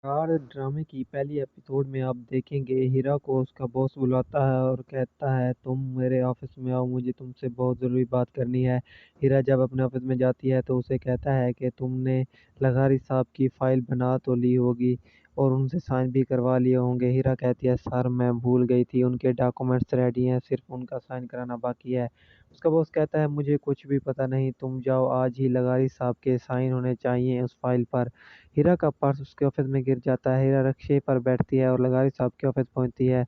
यार ड्रामे की पहली एपिसोड में आप देखेंगे हीरा को उसका बॉस बुलाता है और कहता है तुम मेरे ऑफिस में आओ, मुझे तुमसे बहुत ज़रूरी बात करनी है। हीरा जब अपने ऑफिस में जाती है तो उसे कहता है कि तुमने लगारी साहब की फाइल बना तो ली होगी और उनसे साइन भी करवा लिए होंगे। हीरा कहती है सर मैं भूल गई थी, उनके डॉक्यूमेंट्स रेडी हैं, सिर्फ उनका साइन कराना बाकी है। उसका बॉस कहता है मुझे कुछ भी पता नहीं, तुम जाओ, आज ही लगारी साहब के साइन होने चाहिए उस फाइल पर। हीरा का पर्स उसके ऑफिस में गिर जाता है। हीरा रिक्शे पर बैठती है और लगारी साहब के ऑफिस पहुंचती है।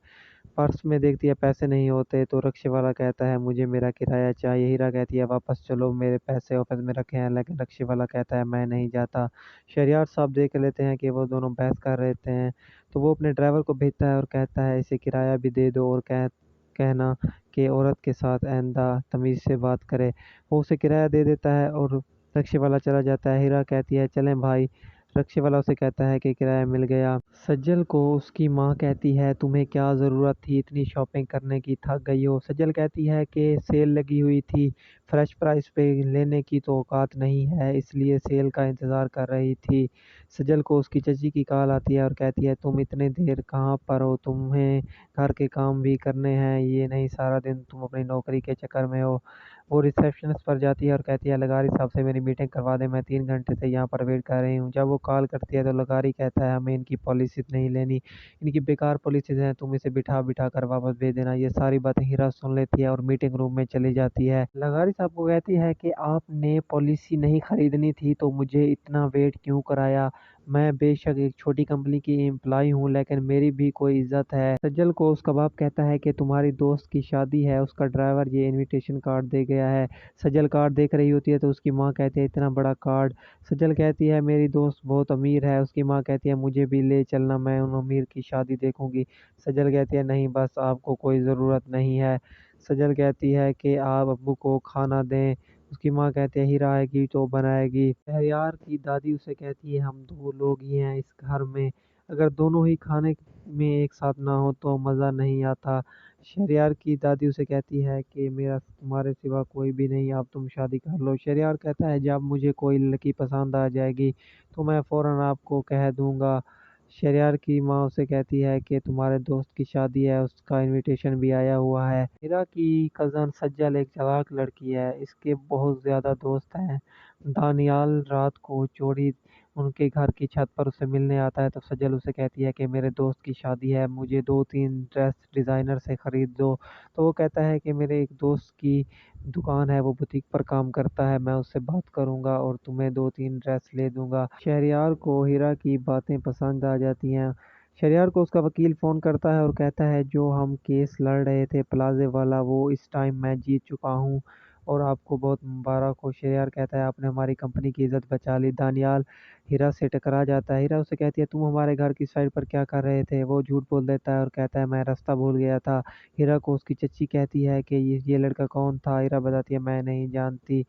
पर्स में देखती है पैसे नहीं होते तो रिक्शे वाला कहता है मुझे मेरा किराया चाहिए। हीरा कहती है वापस चलो, मेरे पैसे ऑफिस में रखे हैं, लेकिन रिक्शे वाला कहता है मैं नहीं जाता। शहरयार साहब देख लेते हैं कि वो दोनों बहस कर रहे थे, तो वो अपने ड्राइवर को भेजता है और कहता है इसे किराया भी दे दो और कहना कि औरत के साथ आइंदा तमीज़ से बात करे। वो उसे किराया दे देता है और रिक्शे वाला चला जाता है। हीरा कहती है चलें भाई। रिक्शे वाला उसे कहता है कि किराया मिल गया। सज्जल को उसकी माँ कहती है तुम्हें क्या ज़रूरत थी इतनी शॉपिंग करने की, थक गई हो। सज्जल कहती है कि सेल लगी हुई थी, फ्रेश प्राइस पे लेने की तो औकात नहीं है, इसलिए सेल का इंतज़ार कर रही थी। सज्जल को उसकी चची की कॉल आती है और कहती है तुम इतने देर कहाँ पर हो, तुम्हें घर के काम भी करने हैं, ये नहीं सारा दिन तुम अपनी नौकरी के चक्कर में हो। वो रिसेप्शनिस्ट पर जाती है और कहती है लगारी साहब से मेरी मीटिंग करवा दें, मैं 3 घंटे से यहाँ पर वेट कर रही हूँ। जब वो कॉल करती है तो लगारी कहता है हमें इनकी पॉलिसी नहीं लेनी, इनकी बेकार पॉलिसीज हैं, तुम इसे बिठा बिठा कर वापस भेज देना। ये सारी बातें हीरा सुन लेती है और मीटिंग रूम में चली जाती है। लगारी साहब को कहती है कि आपने पॉलिसी नहीं खरीदनी थी तो मुझे इतना वेट क्यों कराया। मैं बेशक एक छोटी कंपनी की एम्प्लॉय हूँ, लेकिन मेरी भी कोई इज्जत है। सज्जल को उसका बाप कहता है कि तुम्हारी दोस्त की शादी है, उसका ड्राइवर ये इनविटेशन कार्ड दे गया है। सज्जल कार्ड देख रही होती है तो उसकी माँ कहती है इतना बड़ा कार्ड। सज्जल कहती है मेरी दोस्त बहुत अमीर है। उसकी माँ कहती है मुझे भी ले चलना, मैं उन अमीर की शादी देखूंगी। सज्जल कहती है नहीं, बस आपको कोई ज़रूरत नहीं है। सज्जल कहती है कि आप अब्बू को खाना दें। उसकी माँ कहती है हीरा आएगी तो बनाएगी। शहरयार की दादी उसे कहती है हम दो लोग ही हैं इस घर में, अगर दोनों ही खाने में एक साथ ना हो तो मज़ा नहीं आता। शहरयार की दादी उसे कहती है कि मेरा तुम्हारे सिवा कोई भी नहीं, अब तुम शादी कर लो। शहरयार कहता है जब मुझे कोई लड़की पसंद आ जाएगी तो मैं फ़ौरन आपको कह दूंगा। शहरयार की माँ उसे कहती है कि तुम्हारे दोस्त की शादी है, उसका इनविटेशन भी आया हुआ है। हीरा की कज़न सज्जल एक चालाक लड़की है, इसके बहुत ज़्यादा दोस्त हैं। दानियाल रात को चोरी उनके घर की छत पर उसे मिलने आता है तो सज्जल उसे कहती है कि मेरे दोस्त की शादी है, मुझे 2-3 ड्रेस डिज़ाइनर से ख़रीद दो। तो वो कहता है कि मेरे एक दोस्त की दुकान है, वो बुटीक पर काम करता है, मैं उससे बात करूंगा और तुम्हें 2-3 ड्रेस ले दूंगा। शहरयार को हीरा की बातें पसंद आ जाती हैं। शहरयार को उसका वकील फ़ोन करता है और कहता है जो हम केस लड़ रहे थे प्लाजे वाला, वो इस टाइम मैं जीत चुका हूँ और आपको बहुत मुबारक हो। शहरयार कहता है आपने हमारी कंपनी की इज्जत बचा ली। दानियाल हीरा से टकरा जाता है। हीरा उसे कहती है तुम हमारे घर की साइड पर क्या कर रहे थे। वो झूठ बोल देता है और कहता है मैं रास्ता भूल गया था। हीरा को उसकी चच्ची कहती है कि ये लड़का कौन था। हीरा बताती है मैं नहीं जानती।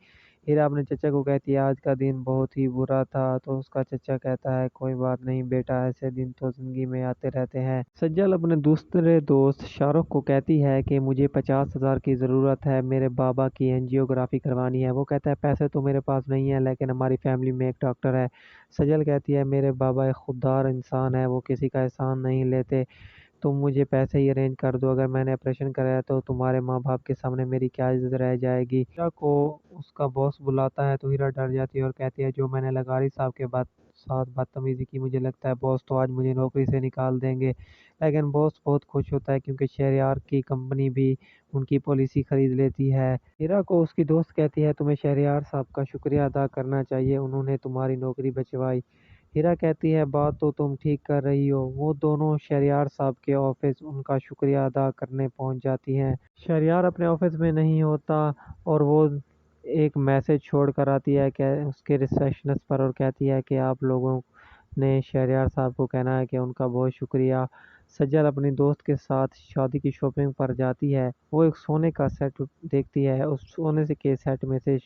हीरा अपने चचा को कहती है आज का दिन बहुत ही बुरा था, तो उसका चचा कहता है कोई बात नहीं बेटा, ऐसे दिन तो जिंदगी में आते रहते हैं। सज्जल अपने दूसरे दोस्त शाहरुख को कहती है कि मुझे 50,000 की ज़रूरत है, मेरे बाबा की एंजियोग्राफी करवानी है। वो कहता है पैसे तो मेरे पास नहीं है, लेकिन हमारी फैमिली में एक डॉक्टर है। सज्जल कहती है मेरे बाबा एक खुददार इंसान है, वो किसी का एहसान नहीं लेते, तुम मुझे पैसे ही अरेंज कर दो, अगर मैंने ऑपरेशन कराया तो तुम्हारे माँ बाप के सामने मेरी क्या इज्जत रह जाएगी। हीरा को उसका बॉस बुलाता है तो हीरा डर जाती है और कहती है जो मैंने लगारी साहब के बाद साथ बदतमीजी की, मुझे लगता है बॉस तो आज मुझे नौकरी से निकाल देंगे। लेकिन बॉस बहुत खुश होता है क्योंकि शहरयार की कंपनी भी उनकी पॉलिसी खरीद लेती है। हीरा को उसकी दोस्त कहती है तुम्हें शहरयार साहब का शुक्रिया अदा करना चाहिए, उन्होंने तुम्हारी नौकरी बचवाई। हीरा कहती है बात तो तुम ठीक कर रही हो। वो दोनों शहरयार साहब के ऑफिस उनका शुक्रिया अदा करने पहुंच जाती हैं। शहरयार अपने ऑफिस में नहीं होता और वो एक मैसेज छोड़ कर आती है कि उसके रिसेप्शनिस्ट पर और कहती है कि आप लोगों ने शहरयार साहब को कहना है कि उनका बहुत शुक्रिया। सज्जल अपनी दोस्त के साथ शादी की शॉपिंग पर जाती है। वो एक सोने का सेट देखती है, उस सोने से के सेट में से